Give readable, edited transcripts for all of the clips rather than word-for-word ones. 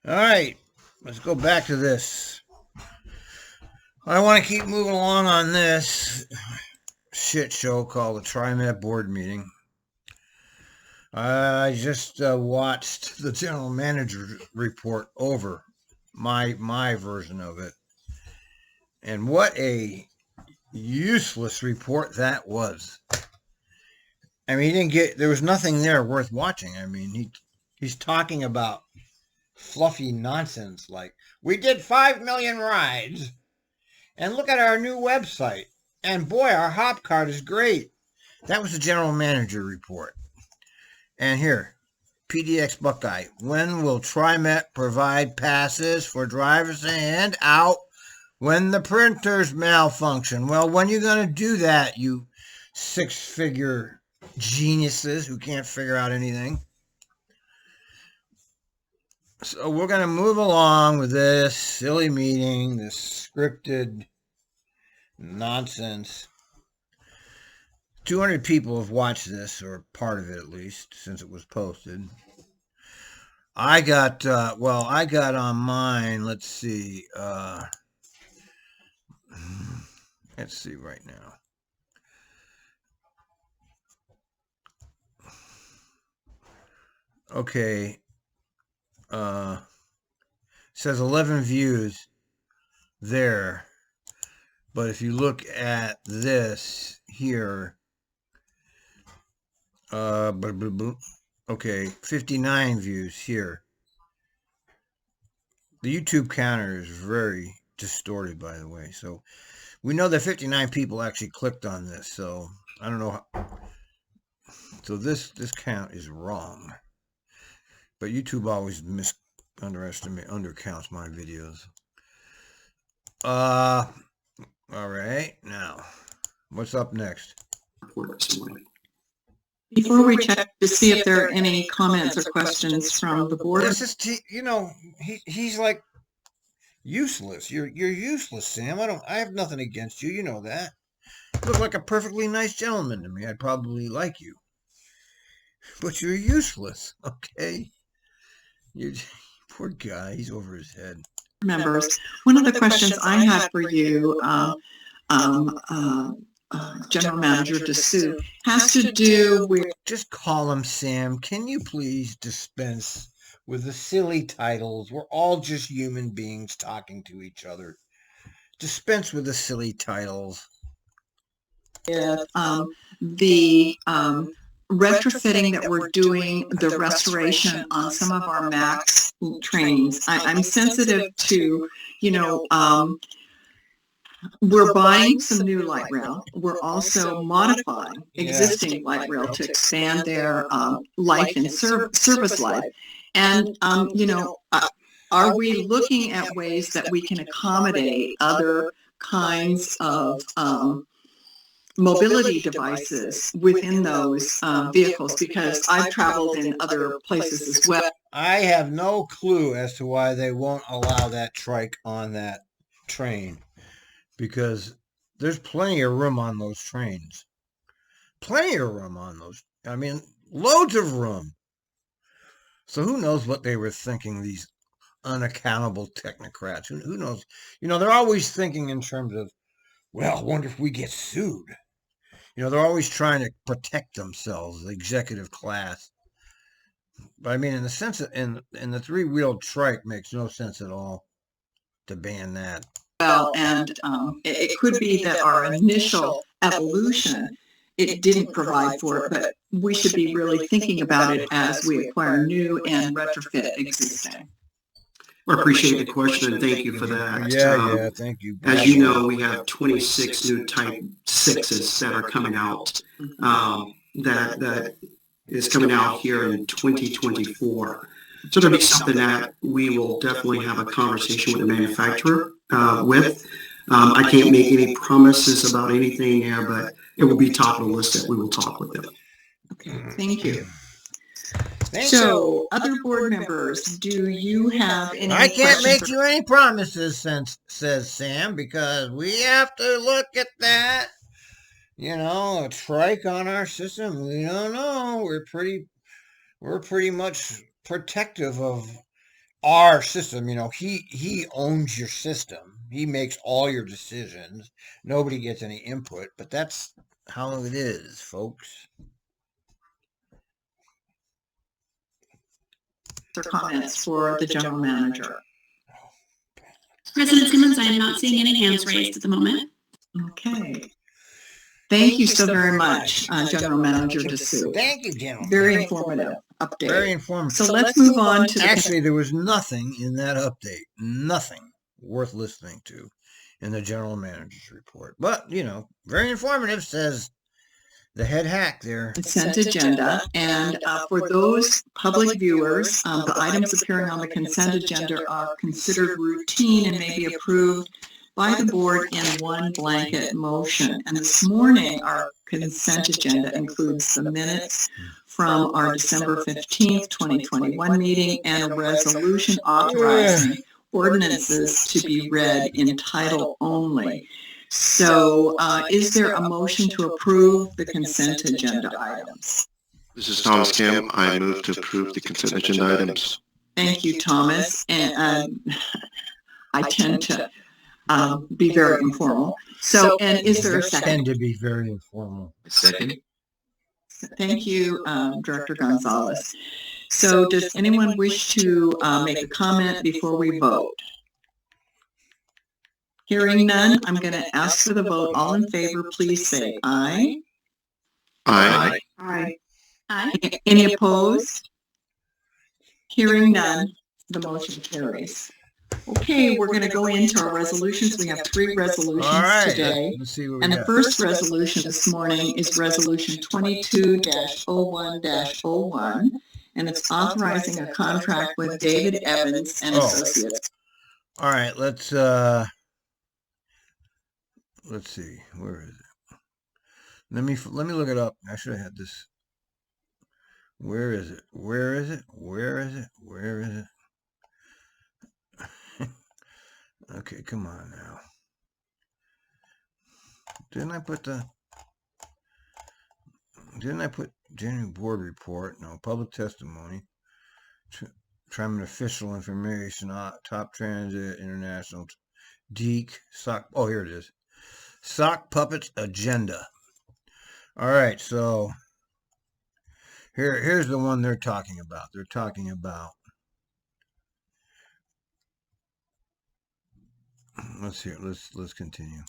All right, let's go back to this. I want to keep moving along on this shit show called the TriMet board meeting. I just watched the general manager report over my version of it, and what a useless report that was. I mean, there was nothing there worth watching. I mean, he's talking about fluffy nonsense like, we did 5 million rides, and look at our new website, and boy, our hop cart is great. That was the general manager report. And here, PDX Buckeye, when will TriMet provide passes for drivers to hand out when the printers malfunction? Well, when are you going to do that, you six-figure geniuses who can't figure out anything? So we're going to move along with this silly meeting, this scripted nonsense. 200 people have watched this, or part of it at least, since it was posted. I got on mine, let's see right now. Okay. Says 11 views there. But if you look at this here, okay, 59 views here. The YouTube counter is very distorted, by the way. So we know that 59 people actually clicked on this. So I don't know. So this count is wrong. But YouTube always undercounts my videos. All right, now what's up next? Before we check to see if there are any comments or questions from the board. This is, he's like useless. You're useless, Sam. I have nothing against you. You know that. You look like a perfectly nice gentleman to me. I'd probably like you. But you're useless, okay? Poor guy. He's over his head. Members, one of the questions I had for you, General Manager Dessou, has to do with... Just call him Sam. Can you please dispense with the silly titles? We're all just human beings talking to each other. Dispense with the silly titles. The retrofitting that we're doing, the restoration on some of our MAX trains. I'm sensitive to, we're buying some new light rail. We're also modifying existing light rail to expand their life and service life. And, are we looking at ways that we can accommodate other kinds of mobility devices within those vehicles? Because I've traveled in other places as well. I have no clue as to why they won't allow that trike on that train, because there's plenty of room on those trains. Plenty of room on those. I mean, loads of room. So who knows what they were thinking, these unaccountable technocrats? Who knows? They're always thinking in terms of, well, I wonder if we get sued. They're always trying to protect themselves, the executive class. But I mean, in the sense of, in the three-wheeled trike makes no sense at all to ban that. Well, and it could be that our initial evolution, it didn't provide for it, but we should be really thinking about it as we acquire new and retrofit existing. I appreciate the question, and thank you for that. Yeah, thank you. As you know, we have 26 new Type 6s that are coming out, that is coming out here in 2024. So it'll be something that we will definitely have a conversation with the manufacturer with. I can't make any promises about anything there, but it will be top of the list that we will talk with them. Okay, thank you. So, other board members, do you have any I can't make you any promises, says Sam, because we have to look at that. A trike on our system. We don't know. We're pretty much protective of our system, he owns your system. He makes all your decisions. Nobody gets any input, but that's how it is, folks. Or comments for the general manager? President Simmons, I am not seeing any hands raised at the moment. Okay. Thank you so very much, General Manager DeSue. Thank you, General. Very informative update. Very informative. So let's move on to Actually, there was nothing in that update, nothing worth listening to in the General Manager's report. But, very informative, says the head hack there. Consent agenda. And for those public viewers, the items appearing on the consent agenda are considered routine and may be approved by the board in one blanket motion. And this morning, our consent agenda includes the minutes from our December 15th, 2021 meeting and a resolution authorizing ordinances to be read in title only. So is there a motion to approve the consent agenda items? This is Thomas Kim. I move to approve the consent agenda items. Thank you, Thomas. And I tend to be very informal. So, and is there a second? Tend to be very informal. Second. Thank you, Director Gonzalez. So does anyone wish to make a comment before we vote? Hearing none, I'm going to ask for the vote. All in favor, please say aye. Aye. Aye. Aye. Any opposed? Hearing none, the motion carries. Okay, we're going to go into our resolutions. We have 3 resolutions today. Let's see what we And got. the first resolution this morning is Resolution 22-01-01, and it's authorizing a contract with David Evans and Associates. All right, let's see. Where is it? Let me look it up. I should have had this. Where is it? Where is it? Where is it? Where is it? Okay, come on now. Didn't I put January board report? No, public testimony. TriMet official information, top transit, international, DEEC, sock. Oh, here it is. Sock puppets agenda. All right, so here's the one they're talking about. They're talking about. Let's hear. Let's continue.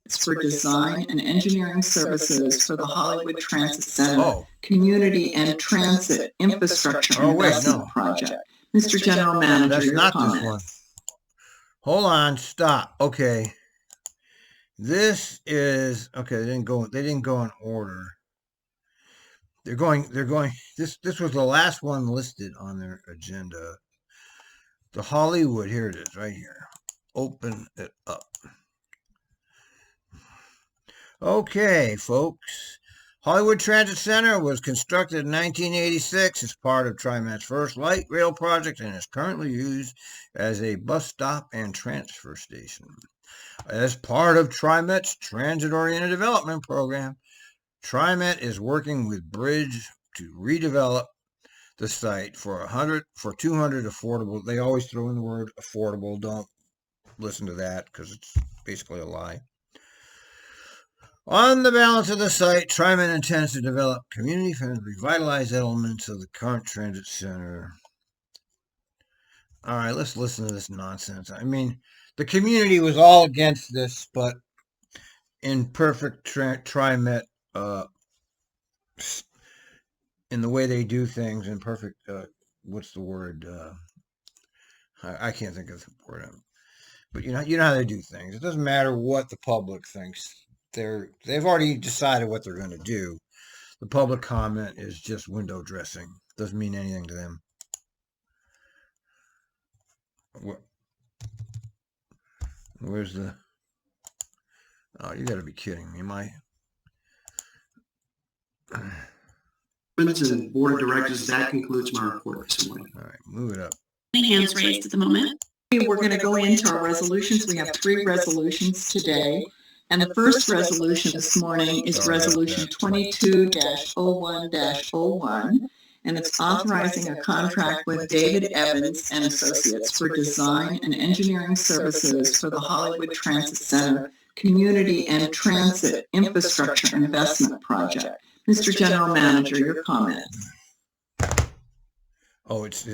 It's for design and engineering services for the Hollywood Transit Center Community and Transit Infrastructure Investment Project. Mr. General Manager, that's not comments. This one. Hold on, stop. Okay, this is okay. They didn't go in order. They're going. This was the last one listed on their agenda. The Hollywood. Here it is, right here. Open it up. Okay, folks. Hollywood Transit Center was constructed in 1986 as part of TriMet's first light rail project and is currently used as a bus stop and transfer station. As part of TriMet's transit-oriented development program, TriMet is working with Bridge to redevelop the site for 200 affordable. They always throw in the word affordable. Don't listen to that because it's basically a lie. On the balance of the site, TriMet intends to develop community-friendly, revitalized elements of the current transit center. All right, let's listen to this nonsense. I mean, the community was all against this, but in perfect TriMet, in the way they do things, in perfect, what's the word? I can't think of the word. But you know how they do things. It doesn't matter what the public thinks. They've already decided what they're going to do. The public comment is just window dressing. Doesn't mean anything to them. Where's the? Oh, you got to be kidding me! And Board of Directors, that concludes my report this morning. All right, move it up. Any hands raised at the moment? We're going to go into our resolutions. We have 3 resolutions today. And the first resolution this morning is Resolution 22-01-01. and it's authorizing a contract with David Evans and Associates for design and engineering services for the Hollywood Transit Center Community and Transit Infrastructure Investment Project. Mr. General Manager, your comments. Oh, it's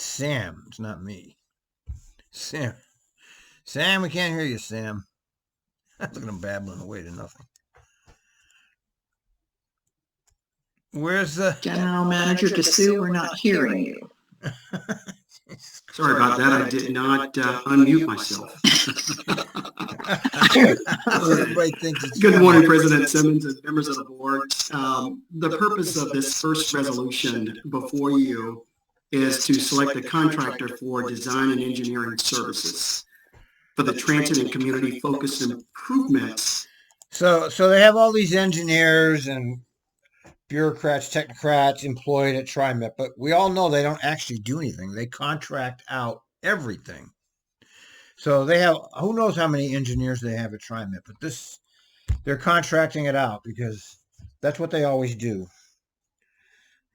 Sam. It's not me. Sam, we can't hear you, Sam. Look at him babbling away to nothing. Where's the General Manager DeSue? We're not hearing you. Sorry about that. I did not unmute myself. Everybody thinks it's Good morning, President Simmons and members of the board. The purpose of this first resolution before you is to select a contractor for design and engineering services for the transit and community focused improvements. So they have all these engineers and bureaucrats, technocrats employed at TriMet, but we all know they don't actually do anything. They contract out everything. So they have, who knows how many engineers they have at TriMet, but they're contracting it out because that's what they always do.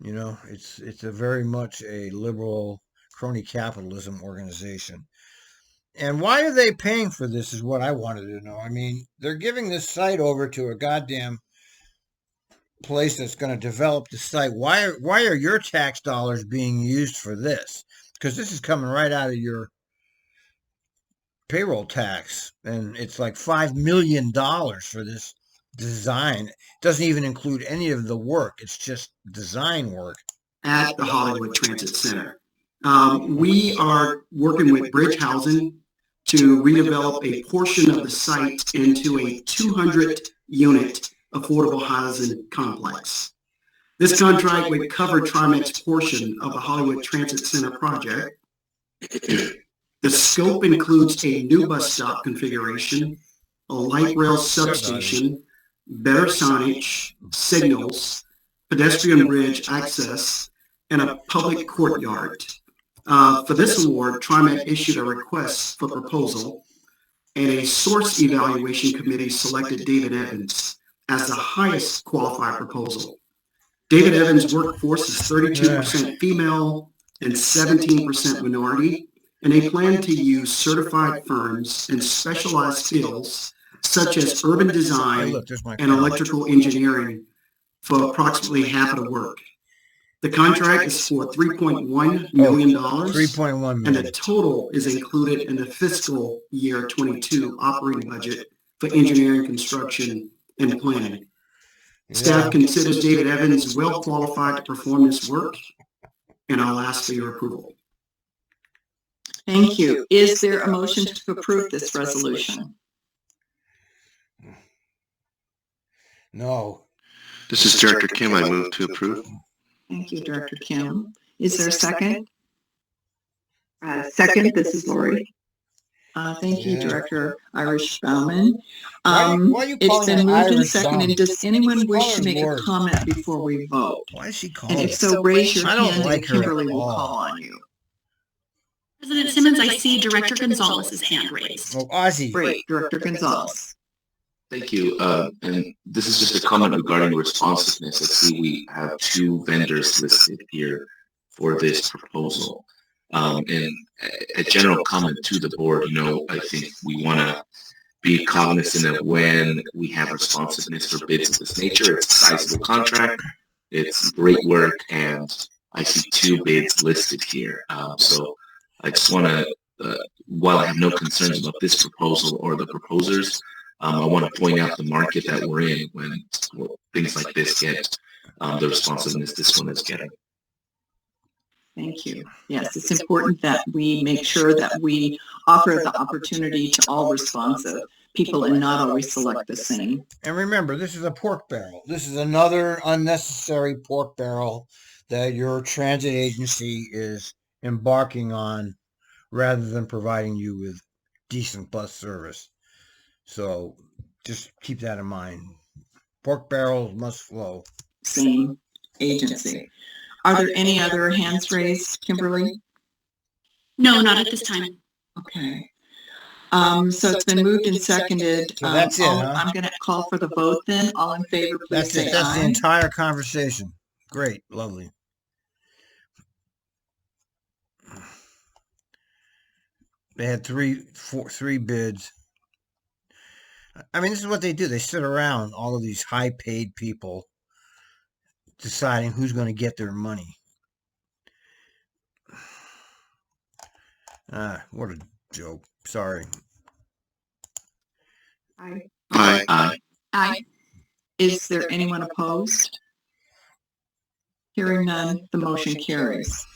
You know, it's a very much a liberal crony capitalism organization. And why are they paying for this is what I wanted to know. I mean, they're giving this site over to a goddamn place that's going to develop the site. Why are your tax dollars being used for this? Because this is coming right out of your payroll tax, and it's like $5 million for this design. It doesn't even include any of the work. It's just design work At the Hollywood Transit Center. We are working with Bridge Housing to redevelop a portion of the site into a 200-unit affordable housing complex. This contract would cover TriMet's portion of the Hollywood Transit Center project. The scope includes a new bus stop configuration, a light rail substation, better signage, signals, pedestrian bridge access, and a public courtyard. For this award, TriMet issued a request for proposal, and a source evaluation committee selected David Evans as the highest qualified proposal. David Evans' workforce is 32% female and 17% minority, and they plan to use certified firms in specialized fields such as urban design and electrical engineering for approximately half of the work. The contract is for $3.1 million, $3.1 million. and the total is included in the fiscal year 22 operating budget for engineering, construction, and planning. Staff considers David Evans well qualified to perform this work, and I'll ask for your approval. Thank you. Is there a motion to approve this resolution? No. This is Director Kim. I move to approve. Thank you, Director Kim. Is there a second? Second, this is Lori. Thank you, Director Irish Bauman. Why are you It's calling been her moved and Irish seconded. Bauman? Does anyone Just wish call to her make a Lori. comment before we vote? Why is she And calling? if so, raise your I don't hand like and her at Kimberly will all. call on you. President Simmons, I see Director Gonzalez's hand raised. Oh, Ozzy. Great, Director Gonzalez. Thank you. And this is just a comment regarding responsiveness. I see we have two vendors listed here for this proposal. And a general comment to the board, I think we want to be cognizant of when we have responsiveness for bids of this nature. It's a sizable contract. It's great work. And I see two bids listed here. So I just want to, while I have no concerns about this proposal or the proposers, I want to point out the market that we're in when things like this get the responsiveness this one is getting. Thank you. Yes, it's important that we make sure that we offer the opportunity to all responsive people and not always select the same. And remember, this is a pork barrel. This is another unnecessary pork barrel that your transit agency is embarking on rather than providing you with decent bus service. So just keep that in mind. Pork barrels must flow. Same agency. Are there any other hands raised, Kimberly? No, not at this time. Okay. So it's been moved and seconded. So that's it, huh? I'm going to call for the vote then. All in favor, please That's say it. That's the aye. entire conversation. Great. Lovely. They had three bids. I mean, this is what they do. They sit around, all of these high-paid people, deciding who's going to get their money. What a joke. Sorry. Aye. Aye. Aye. Is there anyone opposed? Hearing none, the motion carries.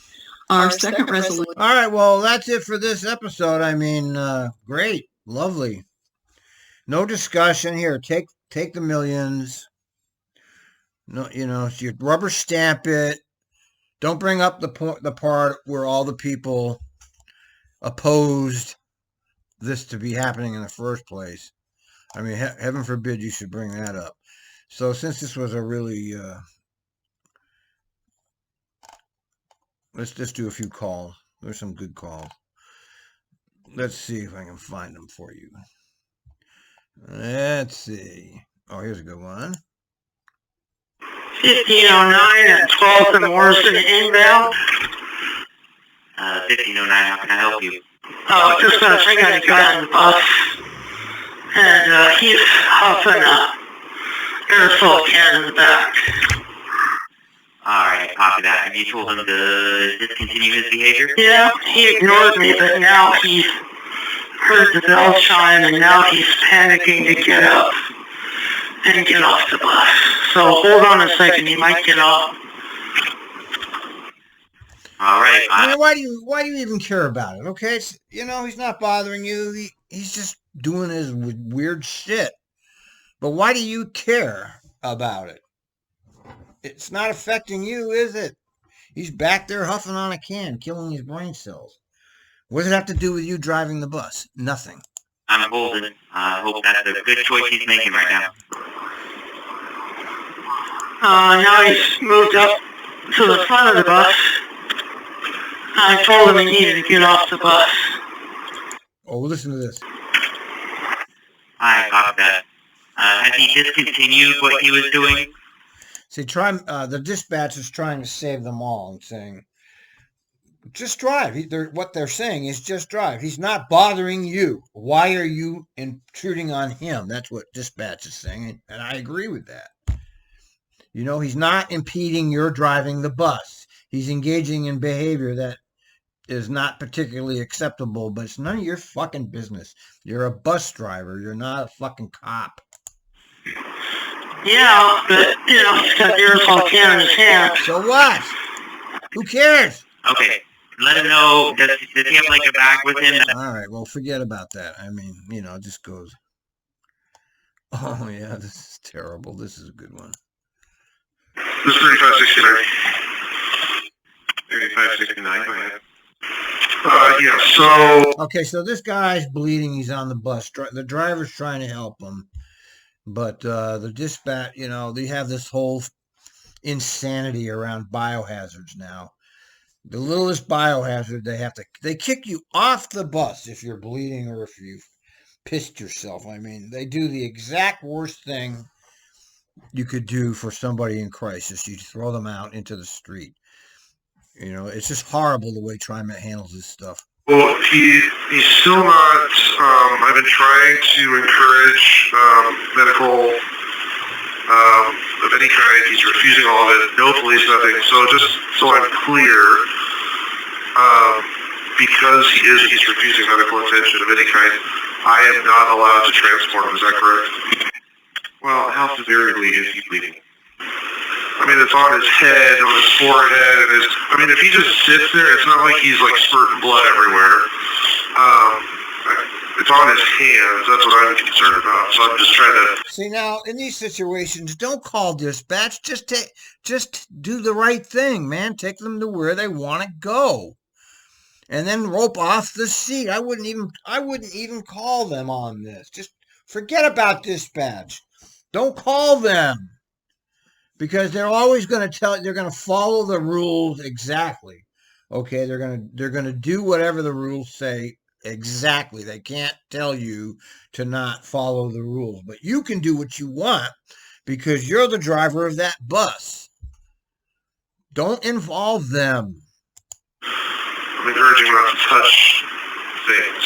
Our second resolution. All right, well, that's it for this episode. I mean, great, lovely. No discussion here. Take the millions. No, you rubber stamp it. Don't bring up the part where all the people opposed this to be happening in the first place. I mean, heaven forbid you should bring that up. So since this was a really, let's just do a few calls. There's some good calls. Let's see if I can find them for you. Let's see. Oh, here's a good one. 1509 and 12th and Morrison inbound. 1509, how can I help you? Oh, just gonna bring out a guy on the bus. And he's huffing aerosol can in the back. Alright, copy that. Have you told him to discontinue his behavior? Yeah, he ignored me, but now he's heard the bell chime and now he's panicking to get up and get off the bus. So hold on a second, he might get off. All right. I mean, why do you even care about it? Okay, he's not bothering you. He's just doing his weird shit. But why do you care about it? It's not affecting you, is it? He's back there huffing on a can, killing his brain cells. What does it have to do with you driving the bus? Nothing. I'm holding. I hope that's a good choice he's making right now. Now he's moved up to the front of the bus. I told him he needed to get off the bus. Oh, listen to this. I copy that. Has he discontinued what he was doing? See, the dispatch is trying to save them all and saying, just drive. What they're saying is just drive. He's not bothering you. Why are you intruding on him? That's what dispatch is saying, and I agree with that. He's not impeding your driving the bus. He's engaging in behavior that is not particularly acceptable, but it's none of your fucking business. You're a bus driver. You're not a fucking cop. Yeah, but, he's got the aerosol can in his hand. So what? Who cares? Okay, let him know. Does he have like a bag with him? All right, well, forget about that. I mean, it just goes, oh, yeah, this is terrible. This is a good one. This is 3569. 3569, go ahead. Yeah, so... Okay, so this guy's bleeding. He's on the bus. The driver's trying to help him. But the dispatch, they have this whole insanity around biohazards now. The littlest biohazard, they kick you off the bus if you're bleeding or if you've pissed yourself. I mean, they do the exact worst thing you could do for somebody in crisis. You throw them out into the street. It's just horrible the way TriMet handles this stuff. Well, he's still not, I've been trying to encourage medical of any kind. He's refusing all of it. No police, nothing. So just so I'm clear, because he's refusing medical attention of any kind, I am not allowed to transport him. Is that correct? Well, how severely is he bleeding? I mean, it's on his head, on his forehead, and if he just sits there, it's not like he's like spurting blood everywhere. It's on his hands. That's what I'm concerned about. So I'm just trying to... See, now, in these situations, don't call dispatch. Just do the right thing, man. Take them to where they want to go. And then rope off the seat. I wouldn't even call them on this. Just forget about dispatch. Don't call them. Because they're always going to they're going to follow the rules exactly. Okay, they're going to do whatever the rules say exactly. They can't tell you to not follow the rules, but you can do what you want because you're the driver of that bus. Don't involve them. I'm encouraging him not to touch things.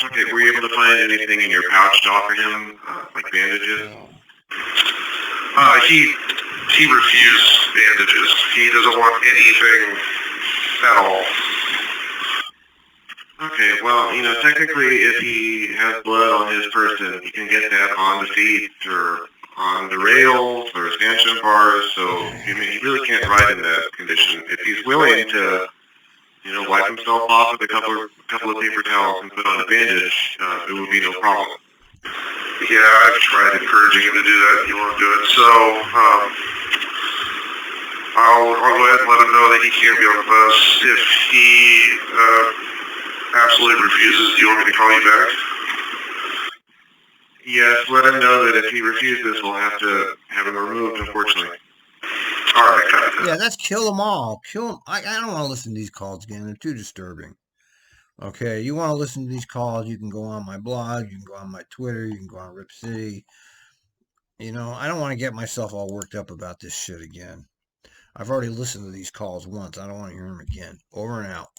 Okay, were you able to find anything in your pouch to offer him, like bandages? He refused bandages. He doesn't want anything at all. Okay, well, technically, if he has blood on his person, he can get that on the seats or on the rails or stanchion bars. So, he really can't ride in that condition. If he's willing to, wipe himself off with a couple of paper towels and put on a bandage, it would be no problem. Yeah, I've tried encouraging him to do that. He won't do it. So, I'll go ahead and let him know that he can't be on the bus. If he absolutely refuses, do you want me to call you back? Yes, let him know that if he refuses, we'll have to have him removed, unfortunately. All right, got it. Yeah, that's kill them all. Kill them. I don't want to listen to these calls again. They're too disturbing. Okay, you want to listen to these calls, you can go on my blog, you can go on my Twitter, you can go on Rip City. I don't want to get myself all worked up about this shit again. I've already listened to these calls once. I don't want to hear them again. Over and out.